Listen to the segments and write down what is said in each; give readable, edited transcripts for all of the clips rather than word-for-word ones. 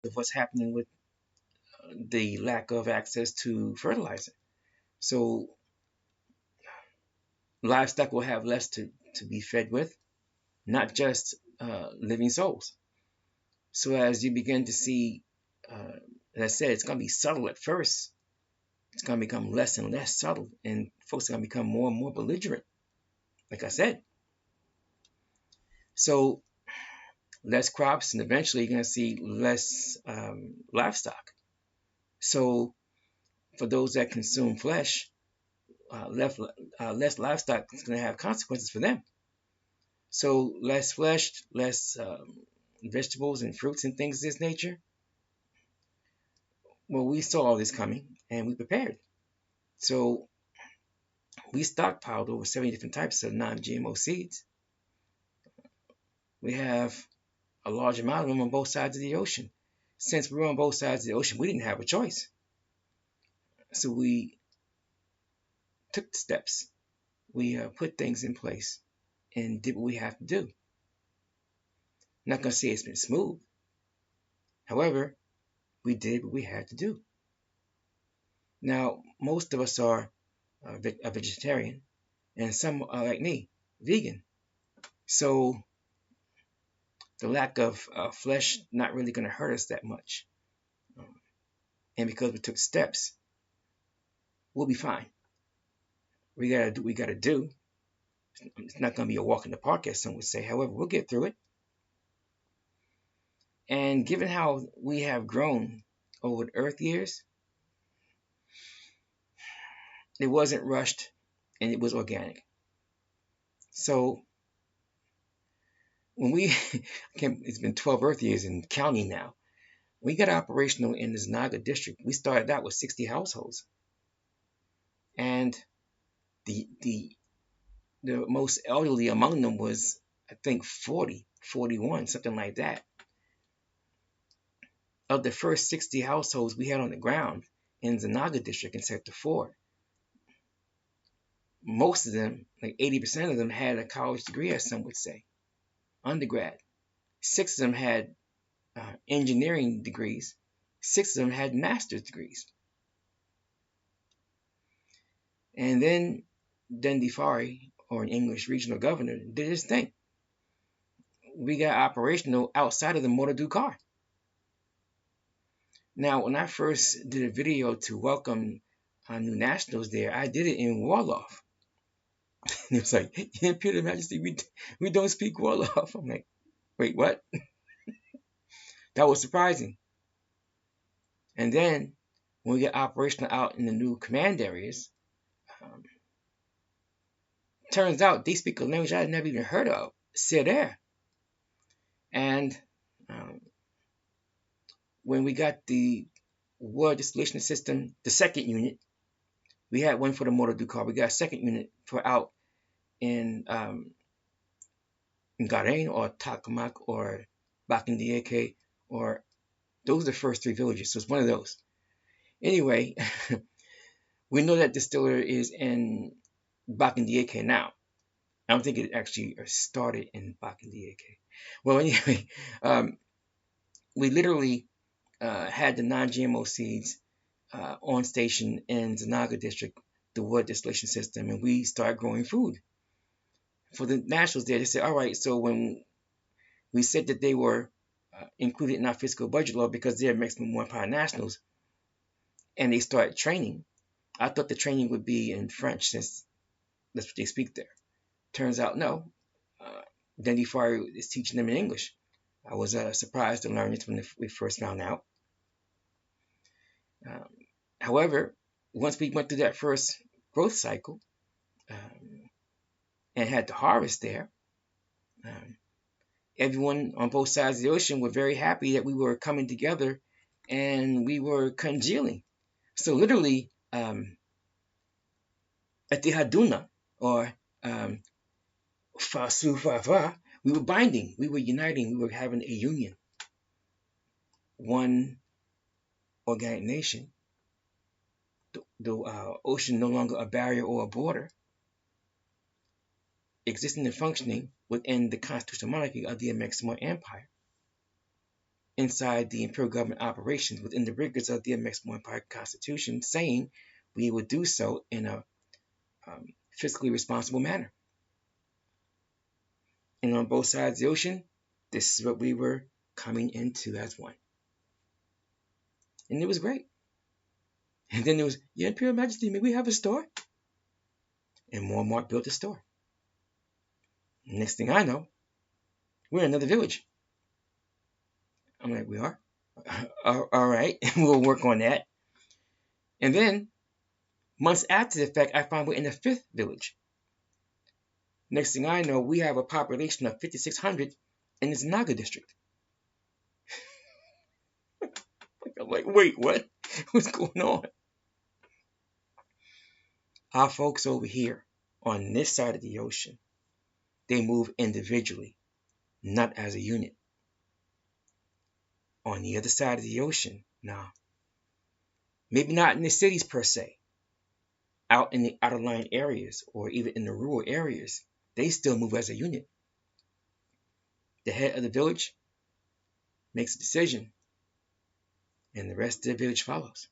of what's happening with the lack of access to fertilizer. So livestock will have less to be fed with, not just living souls. So as you begin to see, as I said, it's going to be subtle at first. It's going to become less and less subtle, and folks are going to become more and more belligerent, like I said. So less crops, and eventually you're going to see less livestock. So for those that consume flesh, less livestock is going to have consequences for them. So less flesh, less vegetables and fruits and things of this nature. Well, we saw all this coming and we prepared. So we stockpiled over 70 different types of non-GMO seeds. We have a large amount of them on both sides of the ocean. Since we were on both sides of the ocean, we didn't have a choice. So we took the steps. We put things in place and did what we have to do. I'm not going to say it's been smooth. However, we did what we had to do. Now, most of us are a vegetarian, and some are like me, vegan. So the lack of flesh not really going to hurt us that much. And because we took steps, we'll be fine. We gotta do what we gotta do. It's not going to be a walk in the park, as some would say. However, we'll get through it. And given how we have grown over the Earth years, it wasn't rushed and it was organic. So when we, it's been 12 Earth years and counting now, we got operational in this Naga district. We started out with 60 households. And the most elderly among them was, I think, 40, 41, something like that. Of the first 60 households we had on the ground in the Naga district in Sector 4, most of them, like 80% of them, had a college degree, as some would say, undergrad. 6 of them had engineering degrees. 6 of them had master's degrees. And then Bur-Fari, or in English, regional governor, did his thing. We got operational outside of the Mohenjo-Daro car. Now, when I first did a video to welcome new nationals there, I did it in Wolof. And it was like, Imperial-Majesty, we don't speak Wolof. I'm like, wait, what? That was surprising. And then when we get operational out in the new command areas, turns out they speak a language I had never even heard of, Serer. And when we got the war distillation system, the second unit, we had one for the Mohenjo-Daro car. We got a second unit for out in Garane or Takamak or Bakindieke, or those are the first 3 villages. So it's one of those. Anyway, we know that distiller is in Bakindieke now. I don't think it actually started in Bakindieke. Well, anyway, we literally had the non-GMO seeds on station in the Naga district, the wood distillation system, and we started growing food. For the nationals there, they said, all right, so when we said that they were included in our fiscal budget law because they're Amexem-Moor-Empire nationals, and they started training, I thought the training would be in French since that's what they speak there. Turns out, no. Bur-Fari is teaching them in English. I was surprised to learn this when we first found out. However, once we went through that first growth cycle and had the harvest there, everyone on both sides of the ocean were very happy that we were coming together and we were congealing. So literally, at the Haduna, or Fasu-Fa-Fa, we were binding, we were uniting, we were having a union. One organic nation, the ocean no longer a barrier or a border, existing and functioning within the Constitutional-Monarchy of the Amexem-Moor-Empire. inside the imperial government operations within the rigors of the Amexem-Moor-Empire Constitution, saying we would do so in a fiscally responsible manner. And on both sides of the ocean, this is what we were coming into as one. And it was great. And then there was, Your Imperial Majesty, may we have a store? And Moor-Mark built a store. Next thing I know, we're in another village. I'm like, we are? All right, we'll work on that. And then, months after the fact, I find we're in the 5th village. Next thing I know, we have a population of 5,600 in this Naga district. I'm like, wait, what? What's going on? Our folks over here, on this side of the ocean, they move individually, not as a unit. On the other side of the ocean, nah. Maybe not in the cities per se. Out in the outerlying areas or even in the rural areas, they still move as a unit. The head of the village makes a decision, and the rest of the village follows.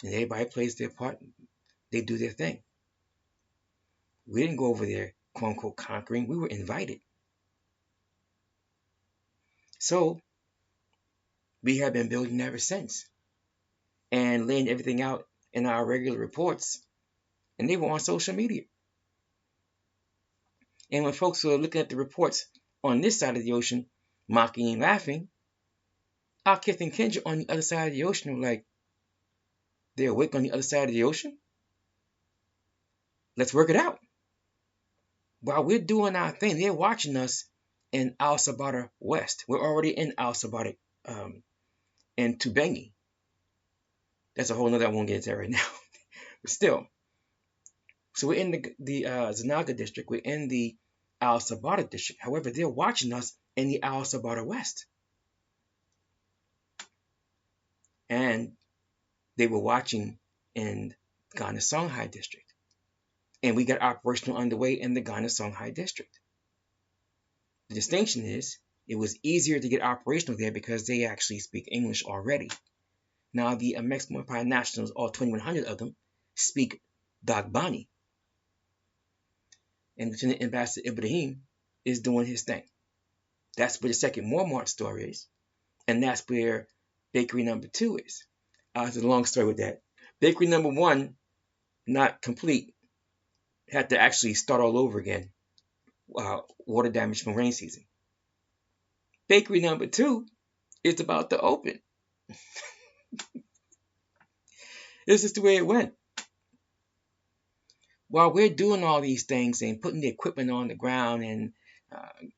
And everybody plays their part. They do their thing. We didn't go over there, quote unquote, conquering. We were invited. So we have been building ever since and laying everything out in our regular reports. And they were on social media. And when folks were looking at the reports on this side of the ocean, mocking and laughing, our kith and kindred on the other side of the ocean were like, they're awake on the other side of the ocean? Let's work it out. While we're doing our thing, they're watching us in Al-Sabata West. We're already in Al-Sabata and Tubangi. That's a whole nother, I won't get into that right now. But still. So we're in the Zanaga district. We're in the Al-Sabata district. However, they're watching us in the Al-Sabata West. And they were watching in Ghana-Songhai district. And we got operational underway in the Ghana-Songhai district. The distinction is, it was easier to get operational there because they actually speak English already. Now, the Amexem-Moor-Empire nationals, all 2,100 of them, speak Dagbani. And Lieutenant Ambassador Ibrahim is doing his thing. That's where the second Moor-Mark store is. And that's where bakery number 2 is. It's a long story with that. Bakery number 1, not complete. Had to actually start all over again. Water damage from rain season. Bakery number 2 is about to open. This is the way it went. While we're doing all these things and putting the equipment on the ground and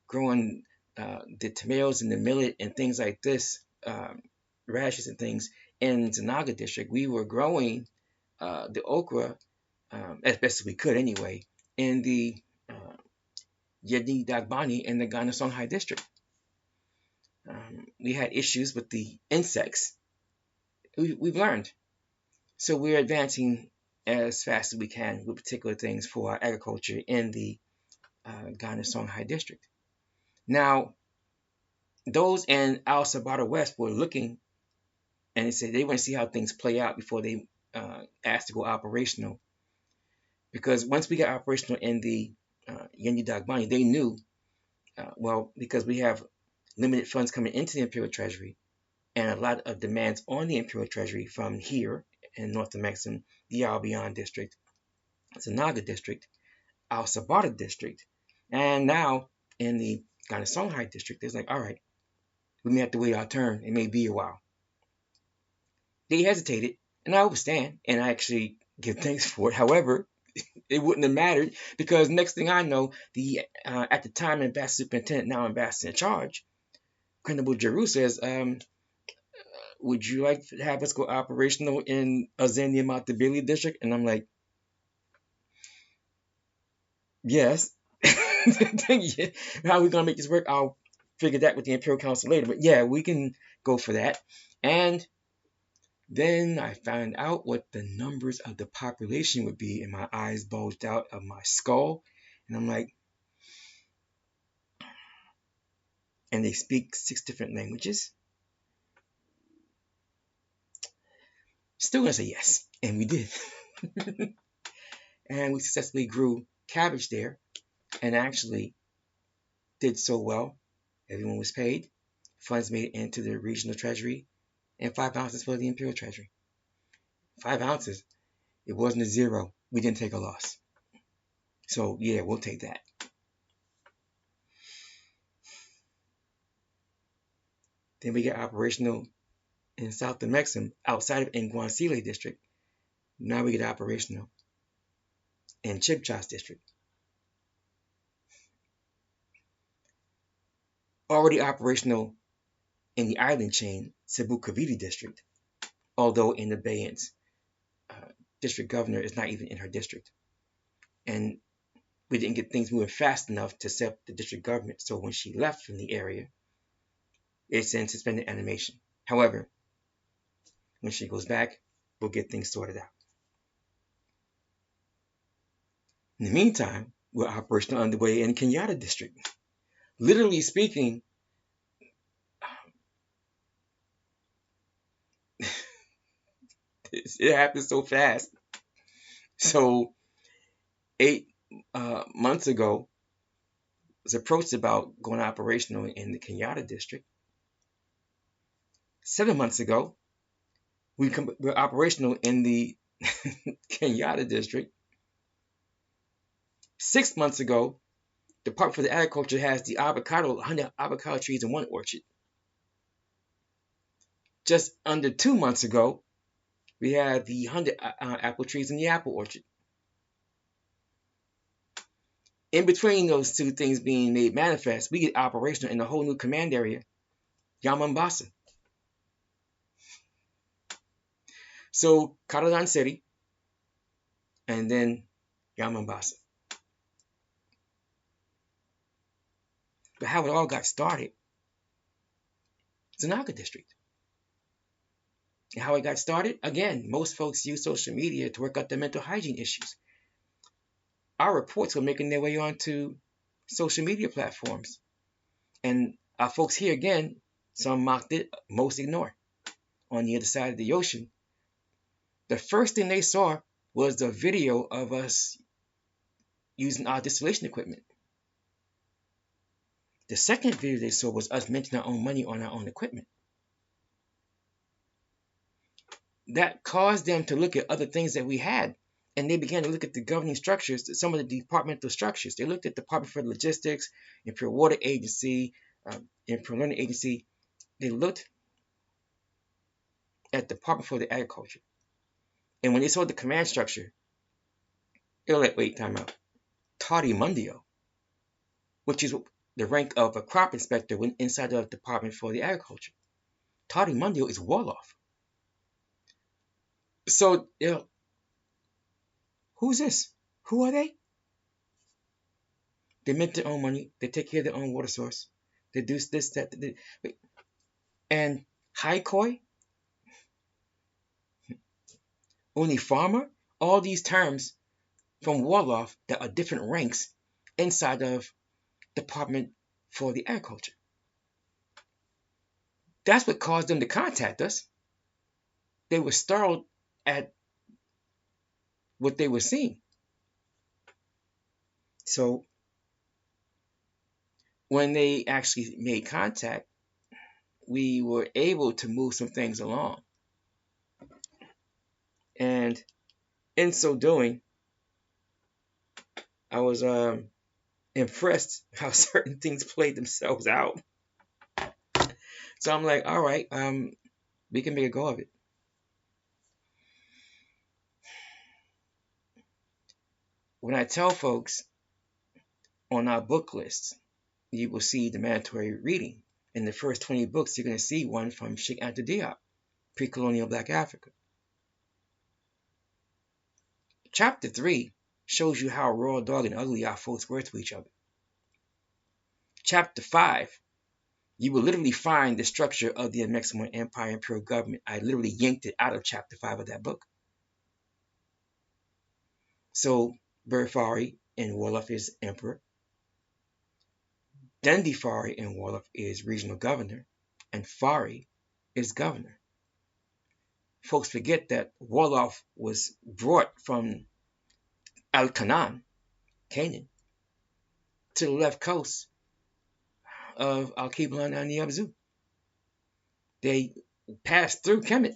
growing the tomatoes and the millet and things like this, radishes and things in Zanaga district, we were growing the okra as best as we could anyway in the Yedi Dagbani in the Ghana-Songhai district. We had issues with the insects. We've learned. So we're advancing as fast as we can with particular things for our agriculture in the Ghana-Songhai district. Now, those in Al-Sabata West were looking and they said they want to see how things play out before they asked to go operational. Because once we got operational in the Yendi Dagbani, they knew, because we have limited funds coming into the Imperial Treasury and a lot of demands on the Imperial Treasury from here in North-Amexem, the Albion district, Zanaga district, Al-Sabata district, and now in the Ghana-Songhai district, it's like, all right, we may have to wait our turn. It may be a while. They hesitated, and I understand, and I actually give thanks for it. However, it wouldn't have mattered because next thing I know, the at the time Ambassador Superintendent, now Ambassador in Charge, Colonel Jeru says, would you like to have us go operational in Azania Matabili district? And I'm like, yes. How are we going to make this work? I'll figure that with the Imperial Council later. But yeah, we can go for that. And then I found out what the numbers of the population would be, and my eyes bulged out of my skull. And I'm like, and they speak 6 different languages. Still gonna say yes, and we did. And we successfully grew cabbage there, and actually did so well. Everyone was paid. Funds made it into the regional treasury, and 5 ounces for the imperial treasury. 5 ounces. It wasn't a zero. We didn't take a loss. So yeah, we'll take that. Then we get operational in South Amexem, outside of Ngwansile district. Now we get operational in Chibchas district. Already operational in the island chain, Cebu-Cavite district, although in abeyance. District governor is not even in her district. And we didn't get things moving fast enough to set up the district government. So when she left from the area, it's in suspended animation. However, when she goes back, we'll get things sorted out. In the meantime, we're operational underway in Kenyatta district. Literally speaking, it happened so fast. So 8 months ago, I was approached about going operational in the Kenyatta district. 7 months ago, we're operational in the Kenyatta district. 6 months ago, the Department for the Agriculture has the 100 avocado trees in one orchard. Just under 2 months ago, we had the 100 apple trees in the apple orchard. In between those two things being made manifest, we get operational in a whole new command area, Yamambasa. So, Karadan City, and then Yamambasa. But how it all got started, Zanaga district. And how it got started, again, most folks use social media to work out their mental hygiene issues. Our reports were making their way onto social media platforms. And our folks here, again, some mocked it, most ignore. On the other side of the ocean, the first thing they saw was the video of us using our distillation equipment. The second video they saw was us minting our own money on our own equipment. That caused them to look at other things that we had. And they began to look at the governing structures, some of the departmental structures. They looked at the Department for Logistics, Imperial Water Agency, Imperial Learning Agency. They looked at the Department for the Agriculture. And when they saw the command structure, they were like, wait, time out. Toddy Mundio, which is the rank of a crop inspector inside the Department for the Agriculture. Toddy Mundio is Wolof. So, who's this? Who are they? They mint their own money. They take care of their own water source. They do this, that. And Haikoi, only farmer, all these terms from Wolof that are different ranks inside of Department for the Agriculture. That's what caused them to contact us. They were startled at what they were seeing. So when they actually made contact, we were able to move some things along. And in so doing, I was impressed how certain things played themselves out. So I'm like, all right, we can make a go of it. When I tell folks on our book list, you will see the mandatory reading. In the first 20 books, you're going to see one from Sheikh Anta Diop, Pre-Colonial Black Africa. Chapter 3 shows you how raw dog and ugly our folks were to each other. Chapter 5, you will literally find the structure of the Amexem-Moor-Empire Imperial Government. I literally yanked it out of Chapter 5 of that book. So, Bur-Fari in Wolof is Emperor. Dendi-Fari in Wolof is Regional Governor. And Fari is Governor. folks forget that Wolof was brought from Canaan, Canaan, to the left coast of Alkebu-lan and the Ab.Zu. They passed through Kemet.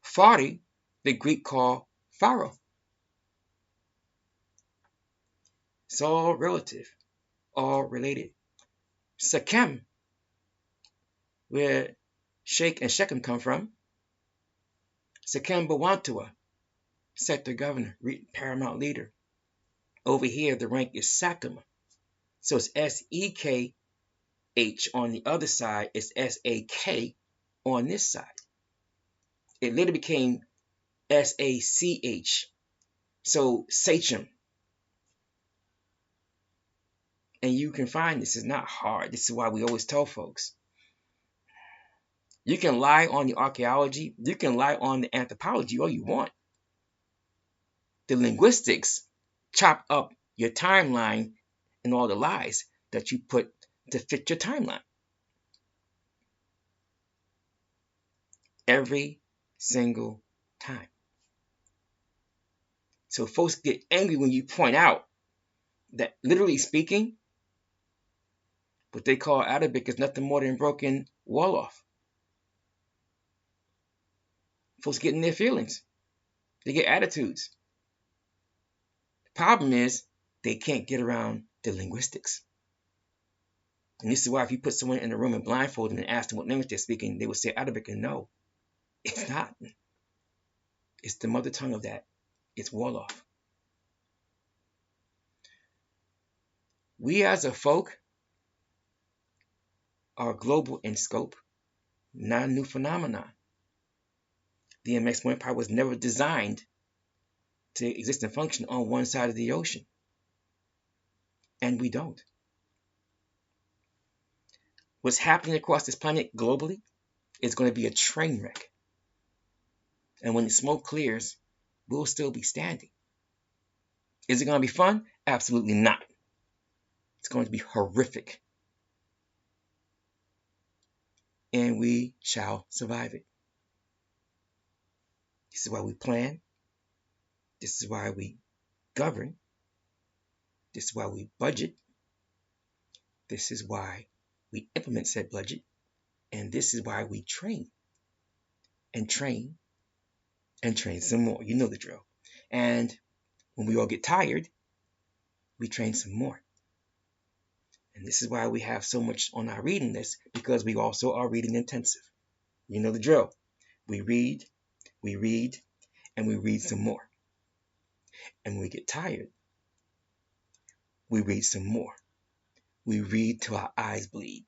Fari, the Greek called Pharaoh. It's all relative, all related. Sekhem, where Sheikh and Shechem come from. Sekhem Bawantua, sector governor, paramount leader. Over here, the rank is Sakem. So it's S-E-K-H on the other side. It's S-A-K on this side. It later became S-A-C-H. So Sachem. And you can find this is not hard. This is why we always tell folks. You can lie on the archaeology. You can lie on the anthropology all you want. The linguistics chop up your timeline and all the lies that you put to fit your timeline. Every single time. So folks get angry when you point out that, literally speaking, what they call Arabic is nothing more than broken Wolof. Folks get in their feelings. They get attitudes. The problem is they can't get around the linguistics. And this is why if you put someone in a room and blindfold them and ask them what language they're speaking, they will say Arabic, and no, it's not. It's the mother tongue of that. It's Wolof. We as a folk are global in scope, not a new phenomenon. The Amexem-Moor-Empire was never designed to exist and function on one side of the ocean. And we don't. What's happening across this planet globally is going to be a train wreck. And when the smoke clears, we'll still be standing. Is it going to be fun? Absolutely not. It's going to be horrific. And we shall survive it. This is why we plan. This is why we govern. This is why we budget. This is why we implement said budget. And this is why we train. And train. And train some more. You know the drill. And when we all get tired, we train some more. And this is why we have so much on our reading list, because we also are reading intensive. You know the drill. We read, and we read some more. And when we get tired, we read some more. We read till our eyes bleed.